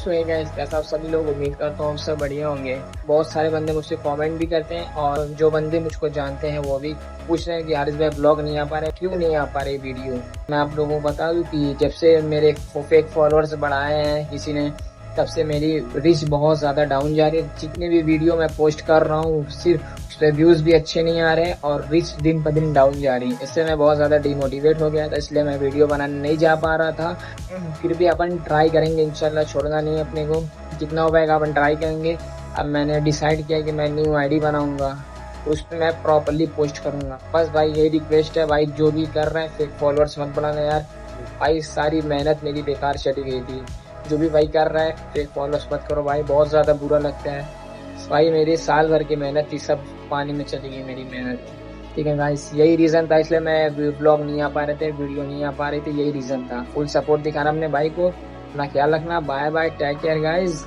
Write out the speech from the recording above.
सो hey guys, कैसा आप सभी लोग, उम्मीद करता हूँ सब बढ़िया होंगे। बहुत सारे बंदे मुझसे कमेंट भी करते हैं और जो बंदे मुझको जानते हैं वो भी पूछ रहे हैं कि हारिस भाई ब्लॉग नहीं आ पा रहे, क्यों नहीं आ पा रहे वीडियो। मैं आप लोगों को बता दूं कि जब से मेरे फेक फॉलोअर्स बढ़ाए हैं किसी ने, तब से मेरी रीच बहुत ज़्यादा डाउन जा रही है। जितने भी वीडियो मैं पोस्ट कर रहा हूँ सिर्फ उस पर व्यूज़ भी अच्छे नहीं आ रहे और रीच दिन पर दिन डाउन जा रही है। इससे मैं बहुत ज़्यादा डिमोटिवेट हो गया था, इसलिए मैं वीडियो बनाने नहीं जा पा रहा था। फिर भी अपन ट्राई करेंगे, इंशाल्लाह छोड़ना नहीं है अपने को। जितना हो पाएगा अपन ट्राई करेंगे। अब मैंने डिसाइड किया कि मैं न्यू आईडी बनाऊंगा, उस पर मैं प्रॉपरली पोस्ट करूंगा। बस भाई यही रिक्वेस्ट है भाई, जो भी कर रहे हैं फेक फॉलोअर्स मत बनाना यार। भाई सारी मेहनत मेरी बेकार चली गई थी। जो भी भाई कर रहा है फेक फॉलोअर्स मत करो भाई, बहुत ज़्यादा बुरा लगता है भाई। मेरी साल भर की मेहनत थी, सब पानी में चली गई मेरी मेहनत। ठीक है गाइस, यही रीज़न था, इसलिए मैं ब्लॉग नहीं आ पा रहे थे, वीडियो नहीं आ पा रही थी, यही रीज़न था। फुल सपोर्ट दिखाना अपने भाई को। अपना ख्याल रखना। Bye bye, take care guys.